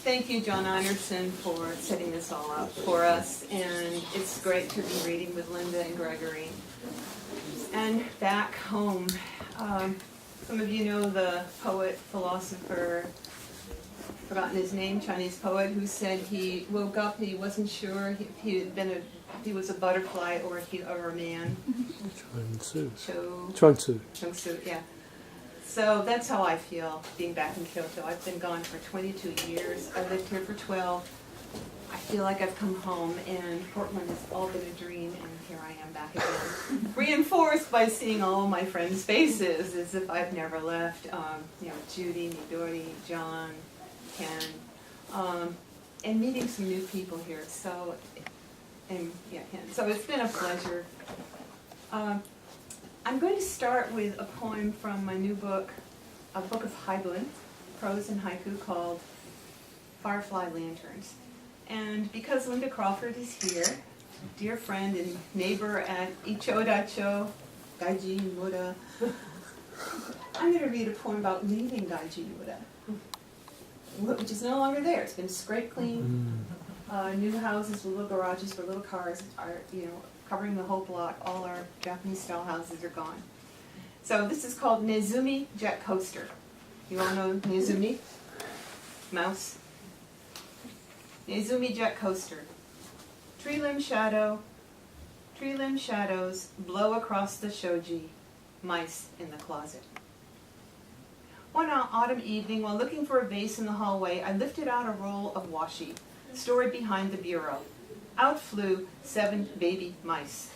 Thank you, John Einerson, for setting this all up for us, and it's great to be reading with Linda and Gregory. And back home, some of you know the poet, philosopher, forgotten his name, Chinese poet, who said he woke up, he wasn't sure if he was a butterfly or a man. Chuang Tzu. Yeah. So that's how I feel being back in Kyoto. I've been gone for 22 years. I lived here for 12. I feel like I've come home, and Portland has all been a dream, and here I am back again. Reinforced by seeing all my friends' faces as if I've never left. Judy, Midori, John, Ken, and meeting some new people here. So it's been a pleasure. I'm going to start with a poem from my new book, a book of haibun, prose and haiku, called Firefly Lanterns. And because Linda Crawford is here, dear friend and neighbor at Ichodacho, Gaiji Mura, I'm going to read a poem about leaving Gaiji Mura, which is no longer there. It's been scraped clean. New houses with little garages for little cars are, covering the whole block. All our Japanese-style houses are gone. So this is called Nezumi Jet Coaster. You all know Nezumi? Mouse? Nezumi Jet Coaster. Tree limb shadows blow across the shoji. Mice in the closet. One autumn evening, while looking for a vase in the hallway, I lifted out a roll of washi, stored behind the bureau. Out flew 7 baby mice.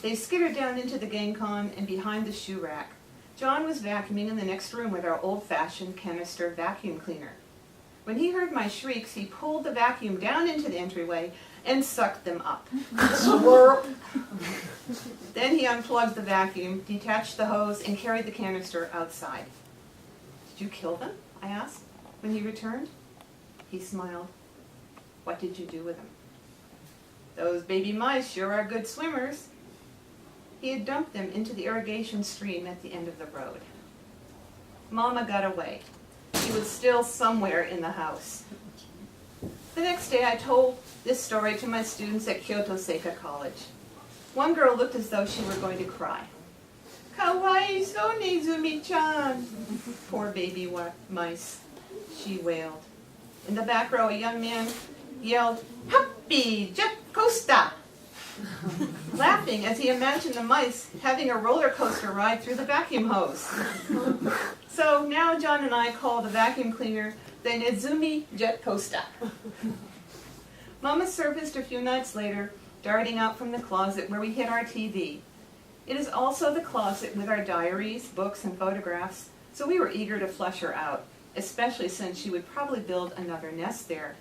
They skittered down into the Genkan and behind the shoe rack. John was vacuuming in the next room with our old-fashioned canister vacuum cleaner. When he heard my shrieks, he pulled the vacuum down into the entryway and sucked them up. Then he unplugged the vacuum, detached the hose, and carried the canister outside. "Did you kill them?" I asked when he returned. He smiled. "What did you do with them?" "Those baby mice sure are good swimmers." He had dumped them into the irrigation stream at the end of the road. Mama got away. He was still somewhere in the house. The next day I told this story to my students at Kyoto Seika College. One girl looked as though she were going to cry. "Kawaii so Nezumi-chan." Poor baby mice, she wailed. In the back row, a young man yelled, "Happy Jet Coaster!" laughing as he imagined the mice having a roller coaster ride through the vacuum hose. So now John and I call the vacuum cleaner the Nezumi Jet Coaster. Mama surfaced a few nights later, darting out from the closet where we hid our TV. It is also the closet with our diaries, books, and photographs, so we were eager to flush her out, especially since she would probably build another nest there.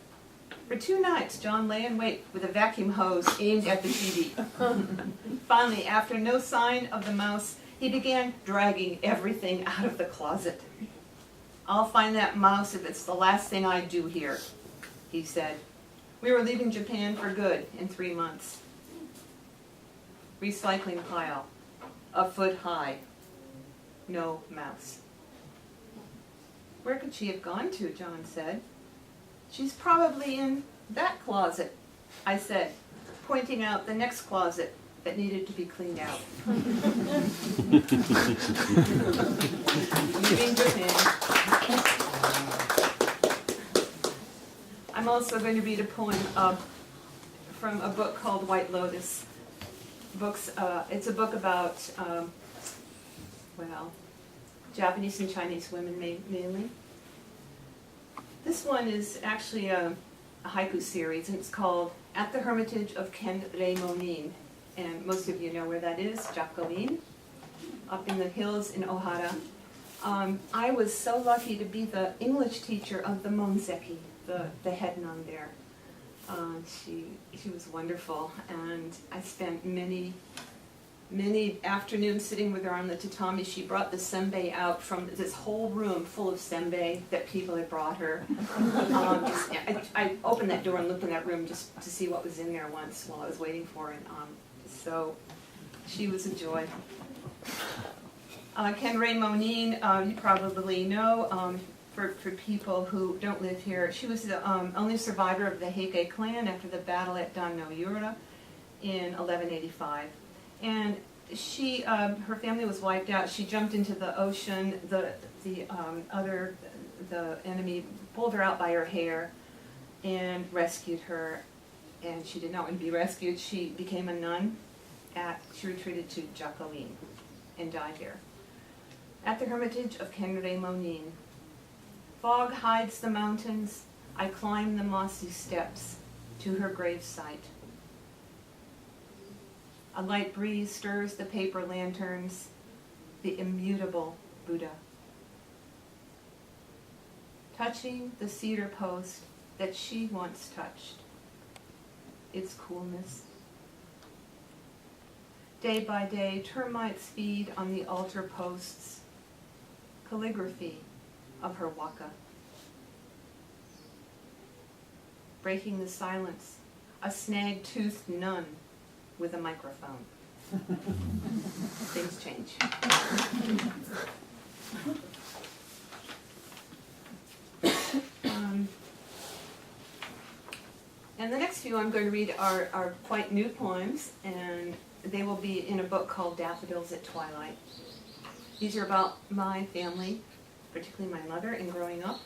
For 2 nights, John lay in wait with a vacuum hose aimed at the TV. Finally, after no sign of the mouse, he began dragging everything out of the closet. "I'll find that mouse if it's the last thing I do here," he said. We were leaving Japan for good in 3 months. Recycling pile, a foot high, no mouse. "Where could she have gone to?" John said. "She's probably in that closet," I said, pointing out the next closet that needed to be cleaned out. Leaving Japan. I'm also going to read a poem from a book called White Lotus. It's a book about, Japanese and Chinese women mainly. This one is actually a haiku series, and it's called At the Hermitage of Ken Reimonin. And most of you know where that is, Jakoin, up in the hills in Ohara. I was so lucky to be the English teacher of the Monseki, the head nun there. She was wonderful, and I spent many afternoons sitting with her on the tatami. She brought the senbei out from this whole room full of senbei that people had brought her. I opened that door and looked in that room just to see what was in there once while I was waiting for her. So she was a joy. Ken Reimonin, you probably know, for people who don't live here. She was the only survivor of the Heike clan after the battle at Dan no Yura in 1185. And she, her family was wiped out. She jumped into the ocean. The enemy pulled her out by her hair and rescued her. And she did not want to be rescued. She became a nun. She retreated to Jacqueline and died here. At the hermitage of Kenre Monin. Fog hides the mountains. I climb the mossy steps to her gravesite. A light breeze stirs the paper lanterns, the immutable Buddha. Touching the cedar post that she once touched, its coolness. Day by day, termites feed on the altar posts, calligraphy of her waka. Breaking the silence, a snag-toothed nun with a microphone. Things change. And the next few I'm going to read are quite new poems, and they will be in a book called Daffodils at Twilight. These are about my family, particularly my mother, and growing up.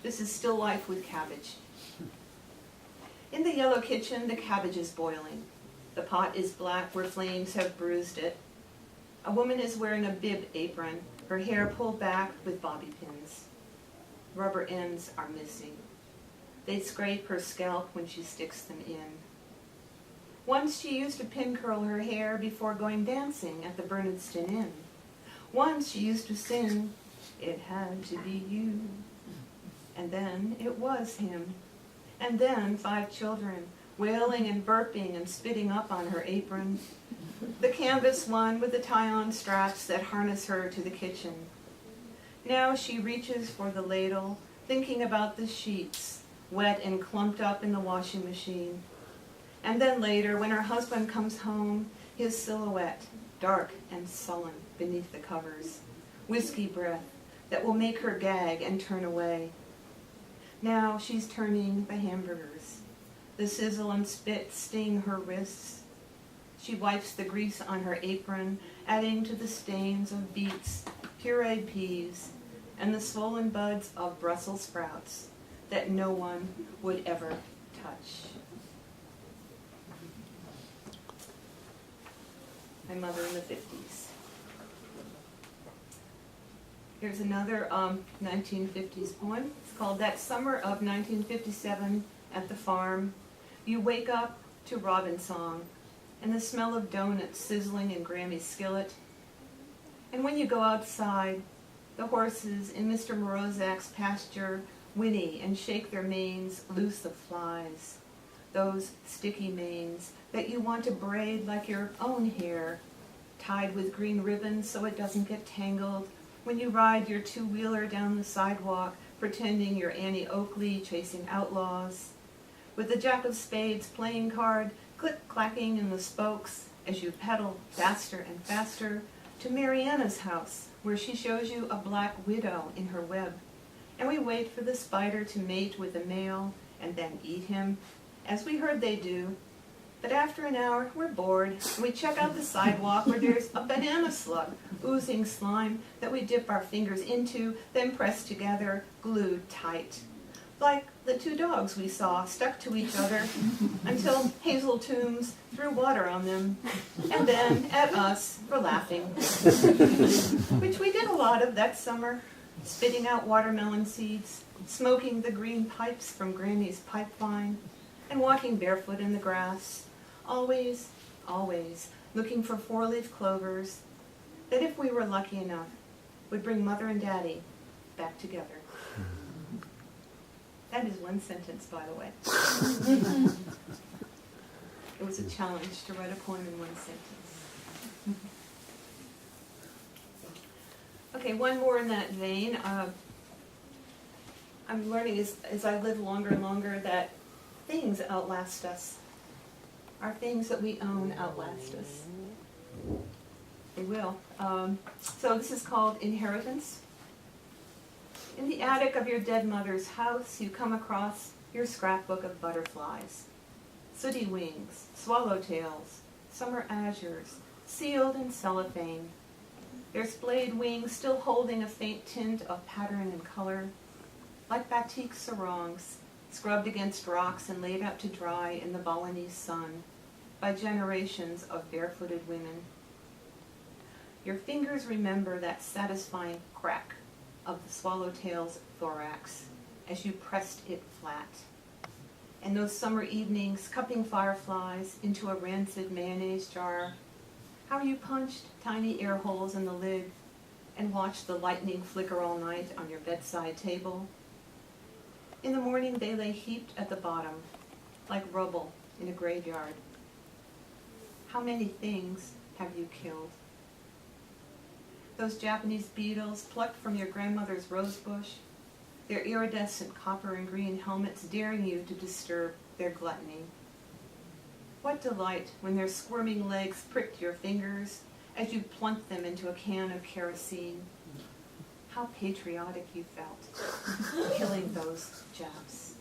This is still life with cabbage. In the yellow kitchen, the cabbage is boiling. The pot is black where flames have bruised it. A woman is wearing a bib apron, her hair pulled back with bobby pins. Rubber ends are missing. They scrape her scalp when she sticks them in. Once she used to pin curl her hair before going dancing at the Bernardston Inn. Once she used to sing, "It had to be you." And then it was him. And then 5 children, wailing and burping and spitting up on her apron. The canvas one with the tie-on straps that harness her to the kitchen. Now she reaches for the ladle, thinking about the sheets, wet and clumped up in the washing machine. And then later, when her husband comes home, his silhouette, dark and sullen beneath the covers, whiskey breath that will make her gag and turn away. Now she's turning the hamburgers. The sizzle and spit sting her wrists. She wipes the grease on her apron, adding to the stains of beets, pureed peas, and the swollen buds of Brussels sprouts that no one would ever touch. My mother in the 50s. Here's another 1950s poem. It's called That Summer of 1957 at the Farm. You wake up to robin song and the smell of donuts sizzling in Grammy's skillet. And when you go outside, the horses in Mr. Morozak's pasture whinny and shake their manes loose of flies. Those sticky manes that you want to braid like your own hair, tied with green ribbons so it doesn't get tangled when you ride your 2-wheeler down the sidewalk pretending you're Annie Oakley chasing outlaws, with the jack of spades playing card click-clacking in the spokes as you pedal faster and faster to Mariana's house, where she shows you a black widow in her web. And we wait for the spider to mate with the male and then eat him, as we heard they do. But after an hour, we're bored, and we check out the sidewalk where there's a banana slug, oozing slime that we dip our fingers into, then press together, glued tight. Like the 2 dogs we saw stuck to each other until Hazel Toombs threw water on them, and then at us for laughing. Which we did a lot of that summer, spitting out watermelon seeds, smoking the green pipes from Granny's pipeline, and walking barefoot in the grass, always, always looking for 4-leaf clovers that, if we were lucky enough, would bring Mother and Daddy back together. That is one sentence, by the way. It was a challenge to write a poem in one sentence. Okay, one more in that vein. I'm learning as I live longer and longer that things outlast us. Our things that we own outlast us. They will. So this is called Inheritance. In the attic of your dead mother's house, you come across your scrapbook of butterflies. Sooty wings, swallowtails, summer azures, sealed in cellophane. Their splayed wings still holding a faint tint of pattern and color, like batik sarongs, scrubbed against rocks and laid out to dry in the Balinese sun by generations of barefooted women. Your fingers remember that satisfying crack of the swallowtail's thorax as you pressed it flat. And those summer evenings cupping fireflies into a rancid mayonnaise jar, how you punched tiny air holes in the lid and watched the lightning flicker all night on your bedside table. In the morning they lay heaped at the bottom, like rubble in a graveyard. How many things have you killed? Those Japanese beetles plucked from your grandmother's rosebush, their iridescent copper and green helmets daring you to disturb their gluttony. What delight when their squirming legs pricked your fingers as you plunked them into a can of kerosene. How patriotic you felt, killing those Japs.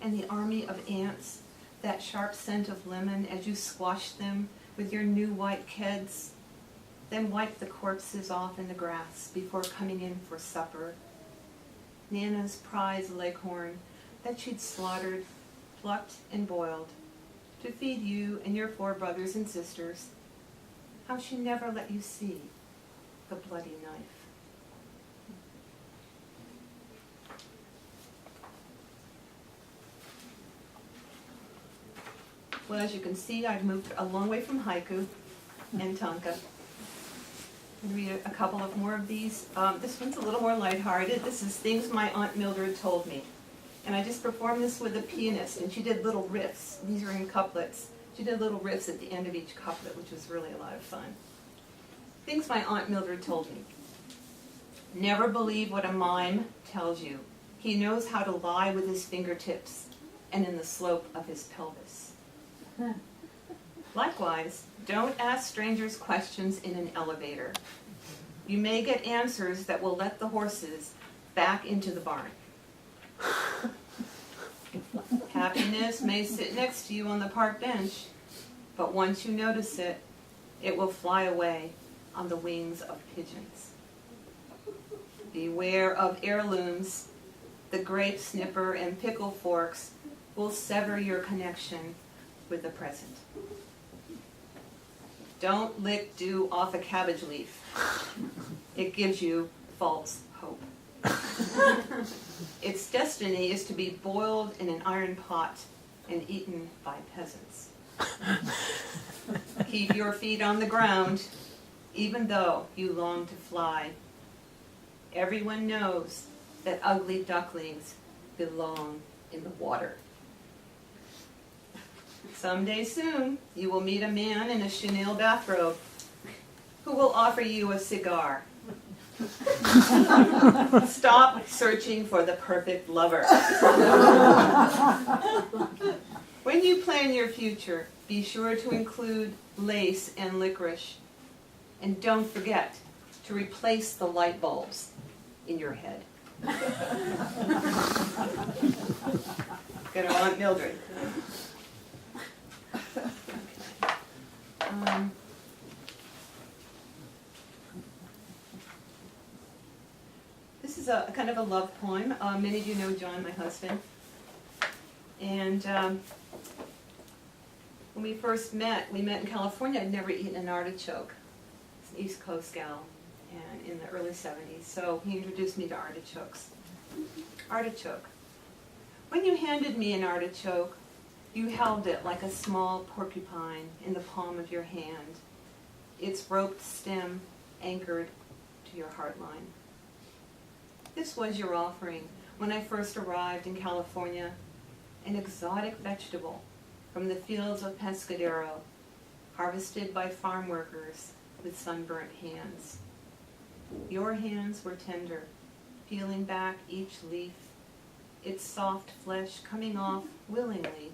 And the army of ants, that sharp scent of lemon as you squashed them with your new white keds, then wiped the corpses off in the grass before coming in for supper. Nana's prize leghorn that she'd slaughtered, plucked, and boiled to feed you and your 4 brothers and sisters. How she never let you see the bloody knife. Well, as you can see, I've moved a long way from haiku and tanka. I'll read a couple of more of these. This one's a little more lighthearted. This is Things My Aunt Mildred Told Me. And I just performed this with a pianist, and she did little riffs. These are in couplets. She did little riffs at the end of each couplet, which was really a lot of fun. Things my Aunt Mildred told me. Never believe what a mime tells you. He knows how to lie with his fingertips and in the slope of his pelvis. Likewise, don't ask strangers questions in an elevator. You may get answers that will let the horses back into the barn. Happiness may sit next to you on the park bench, but once you notice it, it will fly away on the wings of pigeons. Beware of heirlooms. The grape snipper and pickle forks will sever your connection with the present. Don't lick dew off a cabbage leaf. It gives you false hope. Its destiny is to be boiled in an iron pot and eaten by peasants. Keep your feet on the ground, even though you long to fly. Everyone knows that ugly ducklings belong in the water. Someday soon, you will meet a man in a chenille bathrobe who will offer you a cigar. Stop searching for the perfect lover. When you plan your future, be sure to include lace and licorice. And don't forget to replace the light bulbs in your head. Good old Aunt Mildred. This is a kind of a love poem. Many of you know John, my husband. And when we first met, we met in California. I'd never eaten an artichoke. It's an East Coast gal, and in the early 70s. So he introduced me to artichokes. Artichoke. When you handed me an artichoke, you held it like a small porcupine in the palm of your hand, its roped stem anchored to your heart line. This was your offering when I first arrived in California, an exotic vegetable from the fields of Pescadero, harvested by farm workers with sunburnt hands. Your hands were tender, peeling back each leaf, its soft flesh coming off willingly,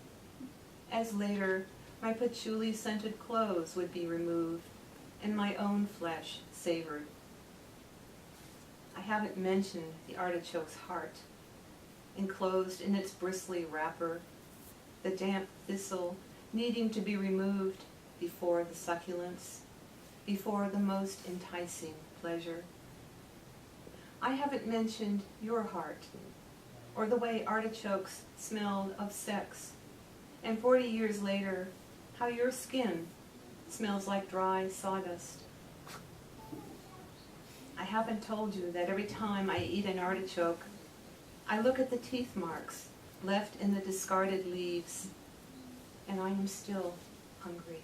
as later my patchouli-scented clothes would be removed and my own flesh savored. I haven't mentioned the artichoke's heart, enclosed in its bristly wrapper, the damp thistle needing to be removed before the succulence, before the most enticing pleasure. I haven't mentioned your heart, or the way artichokes smelled of sex, and 40 years later, how your skin smells like dry sawdust. I haven't told you that every time I eat an artichoke, I look at the teeth marks left in the discarded leaves, and I am still hungry.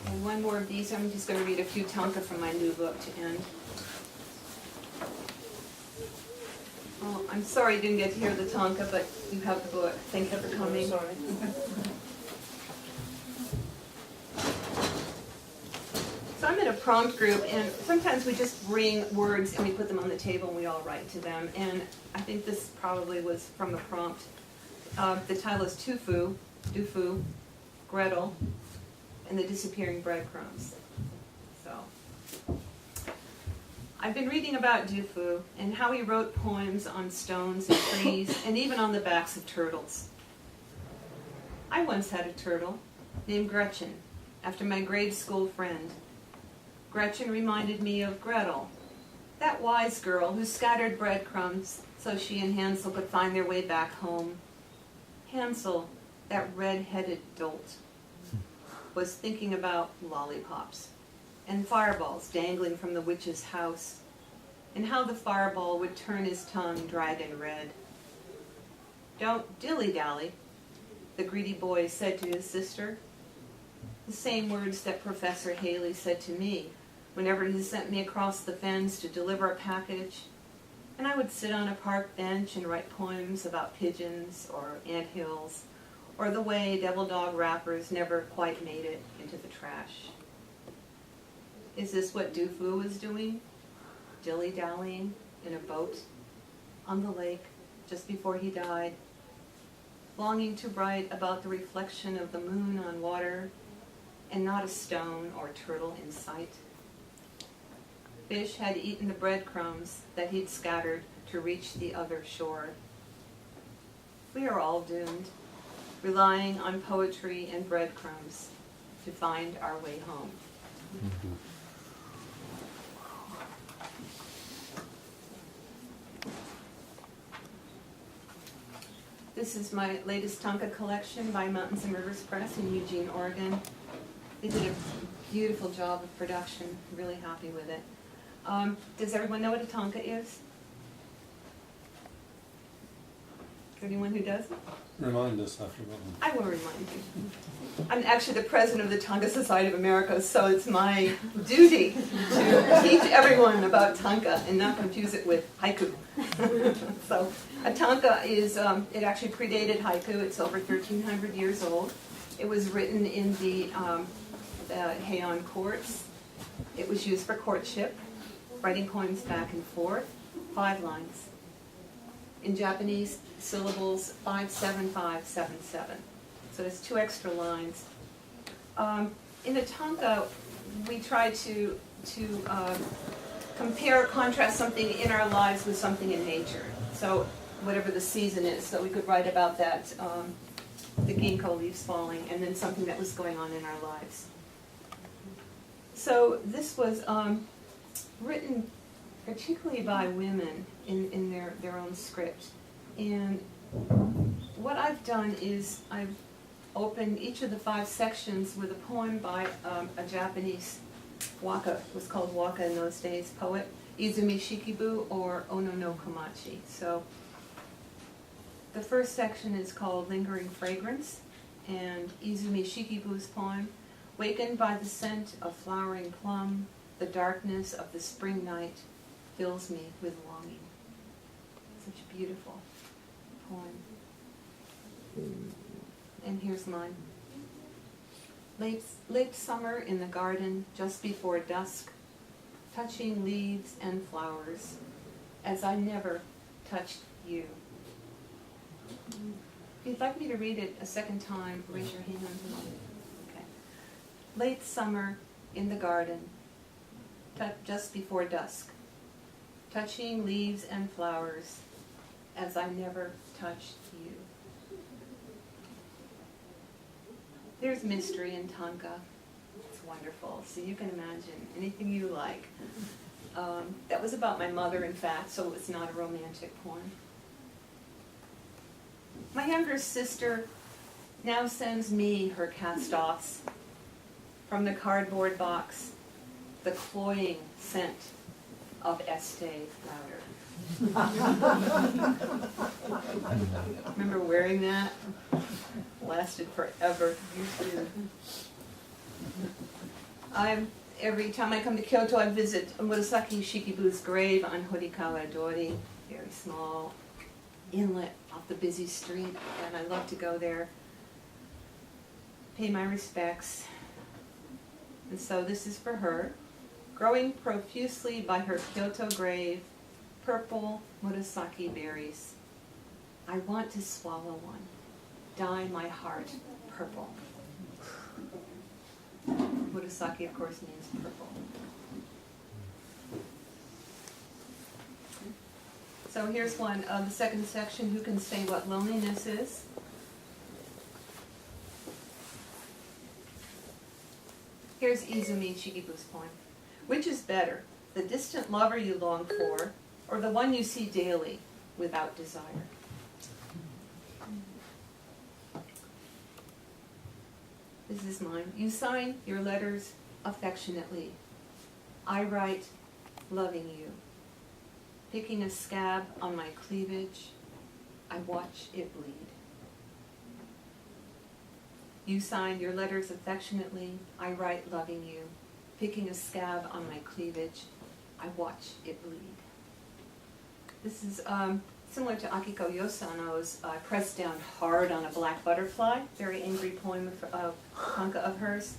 And one more of these. I'm just going to read a few tanka from my new book to end. Oh, I'm sorry you didn't get to hear the tanka, but you have the book. Thank you for coming. Sorry. So I'm in a prompt group, and sometimes we just bring words and we put them on the table and we all write to them. And I think this probably was from a prompt. The title is Dufu, Gretel, and the Disappearing Breadcrumbs. So I've been reading about Dufu and how he wrote poems on stones and trees and even on the backs of turtles. I once had a turtle named Gretchen, after my grade school friend. Gretchen reminded me of Gretel, that wise girl who scattered breadcrumbs so she and Hansel could find their way back home. Hansel, that red-headed dolt, was thinking about lollipops and fireballs dangling from the witch's house, and how the fireball would turn his tongue dragon red. "Don't dilly-dally," the greedy boy said to his sister, the same words that Professor Haley said to me whenever he sent me across the fens to deliver a package, and I would sit on a park bench and write poems about pigeons or anthills, or the way devil dog wrappers never quite made it into the trash. Is this what Dufu was doing? Dilly-dallying in a boat on the lake just before he died, longing to write about the reflection of the moon on water and not a stone or turtle in sight. Fish had eaten the breadcrumbs that he'd scattered to reach the other shore. We are all doomed, relying on poetry and breadcrumbs to find our way home. Mm-hmm. This is my latest tanka collection by Mountains and Rivers Press in Eugene, Oregon. They did a beautiful job of production. Really happy with it. Does everyone know what a tanka is? Anyone who doesn't? Remind us after that one. I will remind you. I'm actually the president of the Tanka Society of America, so it's my duty to teach everyone about tanka and not confuse it with haiku. So a tanka is, it actually predated haiku. It's over 1,300 years old. It was written in the Heian courts. It was used for courtship, writing poems back and forth, 5 lines. In Japanese, syllables 5-7-5-7-7. So there's 2 extra lines. In the tanka, we try to compare, contrast something in our lives with something in nature. So whatever the season is, so we could write about that, the ginkgo leaves falling, and then something that was going on in our lives. So this was written particularly by women in their own script. And what I've done is I've opened each of the 5 sections with a poem by a Japanese waka. It was called waka in those days, poet, Izumi Shikibu or Ono no Komachi. So the first section is called Lingering Fragrance, and Izumi Shikibu's poem, wakened by the scent of flowering plum, the darkness of the spring night fills me with longing. Such a beautiful poem. And here's mine. Late summer in the garden, just before dusk, touching leaves and flowers, as I never touched you. If you'd like me to read it a second time, raise your hand. Okay. Late summer in the garden, just before dusk, touching leaves and flowers as I never touched you. There's mystery in tanka. It's wonderful. So you can imagine anything you like. That was about my mother, in fact, so it's not a romantic poem. My younger sister now sends me her cast-offs from the cardboard box, the cloying scent of Estee Lauder. Remember wearing that? Lasted forever. You too. Every time I come to Kyoto, I visit Murasaki Shikibu's grave on Horikawa Dori, very small inlet off the busy street, and I love to go there, pay my respects. And so this is for her. Growing profusely by her Kyoto grave, purple Murasaki berries. I want to swallow one, dye my heart purple. Murasaki, of course, means purple. So here's one, the second section, who can say what loneliness is? Here's Izumi Shikibu's poem. Which is better, the distant lover you long for, or the one you see daily without desire? This is mine. You sign your letters affectionately. I write, loving you. Picking a scab on my cleavage, I watch it bleed. You sign your letters affectionately. I write, loving you. Picking a scab on my cleavage, I watch it bleed. This is similar to Akiko Yosano's Pressed Down Hard on a Black Butterfly, very angry poem of tanka of hers.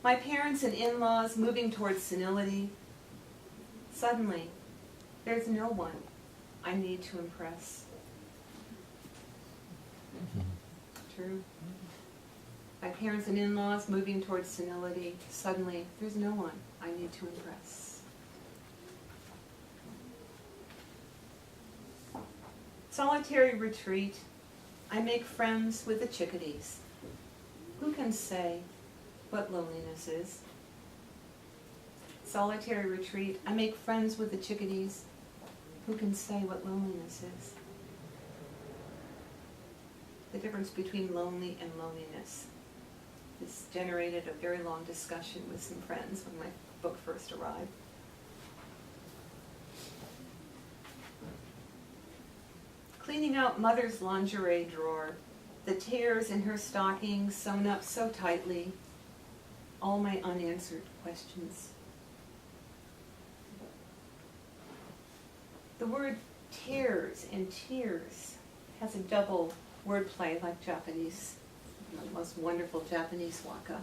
My parents and in-laws moving towards senility. Suddenly, there's no one I need to impress. True. My parents and in-laws moving towards senility. Suddenly, there's no one I need to impress. Solitary retreat. I make friends with the chickadees. Who can say what loneliness is? Solitary retreat. I make friends with the chickadees. Who can say what loneliness is? The difference between lonely and loneliness. This generated a very long discussion with some friends when my book first arrived. Cleaning out mother's lingerie drawer, the tears in her stockings sewn up so tightly, all my unanswered questions. The word tears and tears has a double wordplay like Japanese, the most wonderful Japanese waka.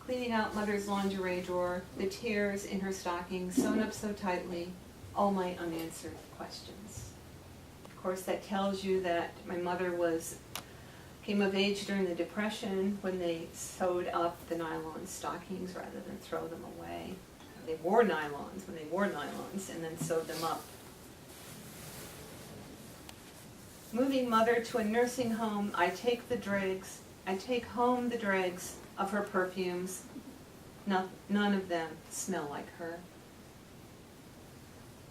Cleaning out mother's lingerie drawer, the tears in her stockings sewn up so tightly, all my unanswered questions. Of course, that tells you that my mother came of age during the Depression when they sewed up the nylon stockings rather than throw them away. They wore nylons when they wore nylons and then sewed them up. Moving mother to a nursing home, I take home the dregs of her perfumes. None of them smell like her.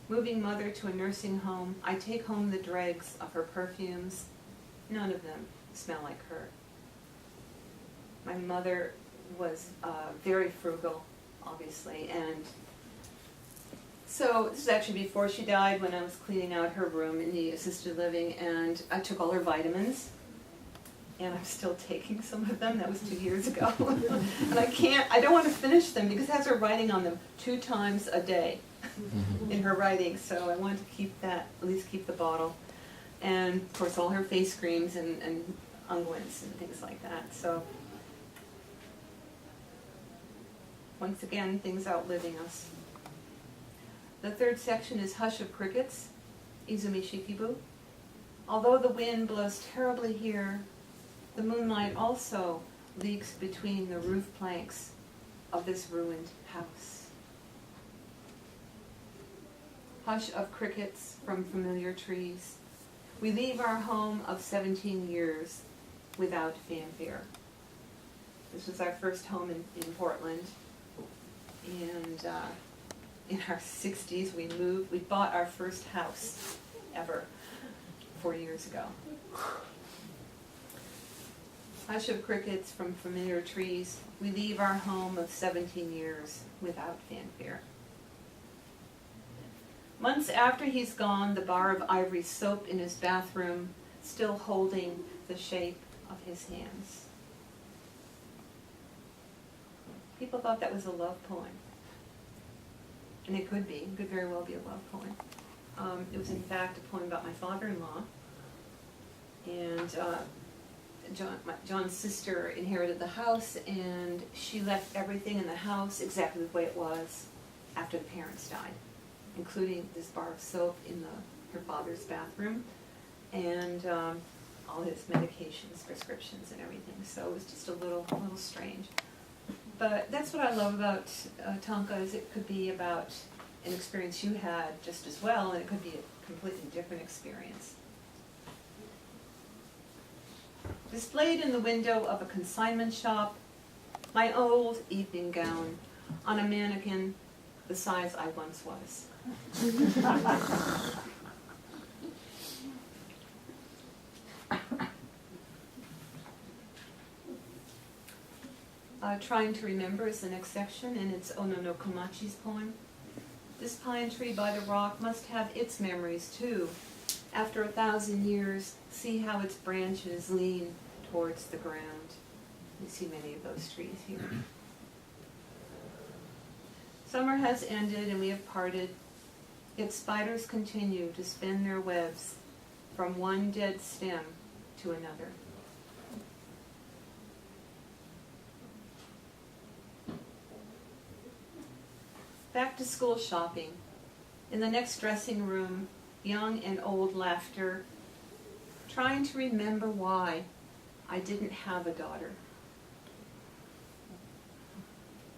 Moving mother to a nursing home, I take home the dregs of her perfumes. None of them smell like her. My mother was very frugal, obviously, and so this is actually before she died, when I was cleaning out her room in the assisted living, and I took all her vitamins, and I'm still taking some of them. That was 2 years ago. And I don't want to finish them because it has her writing on them 2 times a day in her writing, so I wanted to keep that, at least keep the bottle. And of course all her face creams and unguents and things like that. So once again, things outliving us. The third section is Hush of Crickets. Izumi Shikibu. Although the wind blows terribly here, the moonlight also leaks between the roof planks of this ruined house. Hush of crickets from familiar trees. We leave our home of 17 years without fanfare. This was our first home in Portland, and in our 60s we moved. We bought our first house ever 4 years ago. Hush of crickets from familiar trees. We leave our home of 17 years without fanfare. Months after he's gone, the bar of ivory soap in his bathroom still holding the shape of his hands. People thought that was a love poem. And it could be. It could very well be a love poem. It was in fact a poem about my father-in-law. And John's sister inherited the house, and she left everything in the house exactly the way it was after the parents died, including this bar of soap in her father's bathroom, and all his medications, prescriptions, and everything. So it was just a little strange. But that's what I love about Tonka, is it could be about an experience you had just as well, and it could be a completely different experience. Displayed in the window of a consignment shop, my old evening gown on a mannequin the size I once was. Trying to Remember is the next section, and it's Ono no Komachi's poem. This pine tree by the rock must have its memories too. After 1,000 years, see how its branches lean towards the ground. You see many of those trees here. Summer has ended and we have parted, yet spiders continue to spin their webs from one dead stem to another. Back to school shopping. In the next dressing room, young and old laughter, trying to remember why I didn't have a daughter.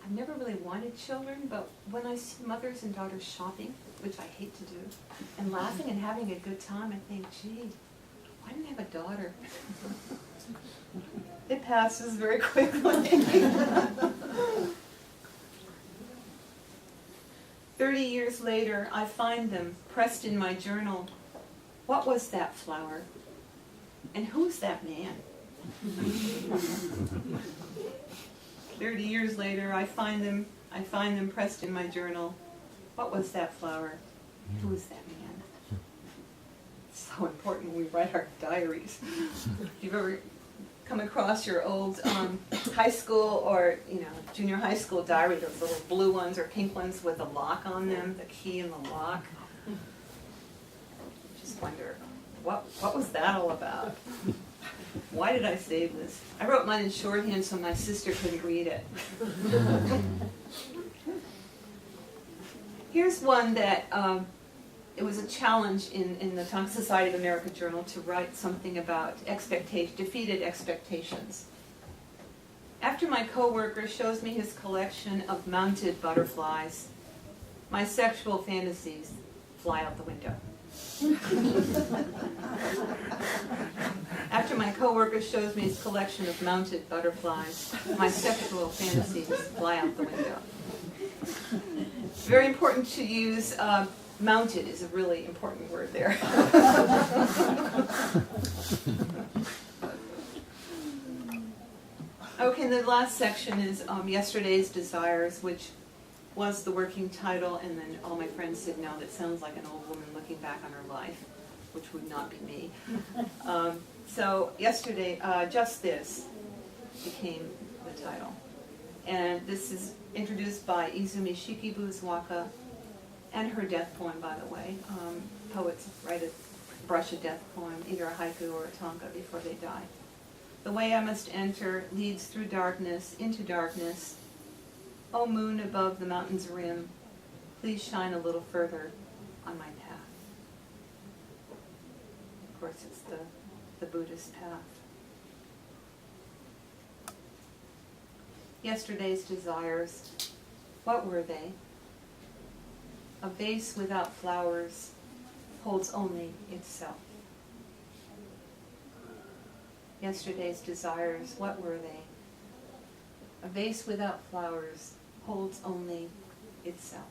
I've never really wanted children, but when I see mothers and daughters shopping, which I hate to do, and laughing and having a good time, I think, gee, why didn't I have a daughter? It passes very quickly. 30 years later, I find them pressed in my journal. What was that flower? And who's that man? 30 years later, I find them pressed in my journal. What was that flower? Who is that man? It's so important when we write our diaries. If you've ever come across your old high school or junior high school diary, those little blue ones or pink ones with a lock on them, the key and the lock. Just wonder, what was that all about? Why did I save this? I wrote mine in shorthand so my sister couldn't read it. Here's one that it was a challenge in the Tonka Society of America Journal to write something about defeated expectations. After my coworker shows me his collection of mounted butterflies, my sexual fantasies fly out the window. After my coworker shows me his collection of mounted butterflies, my sexual fantasies fly out the window. Very important to use. Mounted is a really important word there. Okay, the last section is Yesterday's Desires, which was the working title, and then all my friends said, no, that sounds like an old woman looking back on her life, which would not be me. So yesterday, Just This became the title. And this is introduced by Izumi Shikibu's waka, and her death poem, by the way. Poets brush a death poem, either a haiku or a tonka, before they die. The way I must enter leads through darkness, into darkness. O moon above the mountain's rim, please shine a little further on my path. course, it's the Buddhist path. Yesterday's desires, what were they? A vase without flowers holds only itself. Yesterday's desires, what were they? A vase without flowers holds only itself.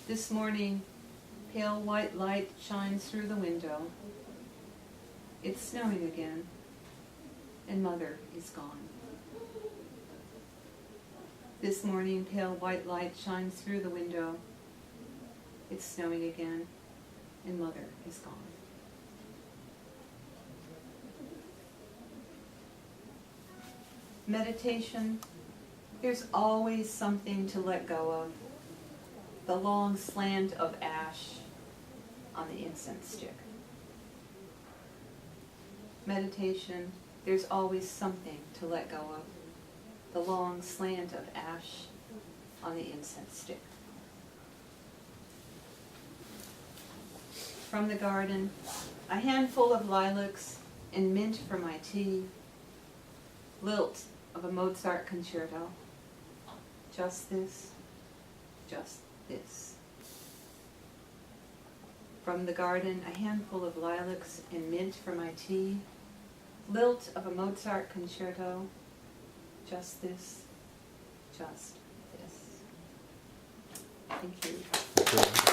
This morning, pale white light shines through the window. It's snowing again, and Mother is gone. This morning, pale white light shines through the window. It's snowing again, and Mother is gone. Meditation, there's always something to let go of. The long slant of ash on the incense stick. Meditation, there's always something to let go of. The long slant of ash on the incense stick. From the garden, a handful of lilacs and mint for my tea, lilt of a Mozart concerto. Just this, just this. From the garden, a handful of lilacs and mint for my tea, lilt of a Mozart concerto. Just this, just this. Thank you.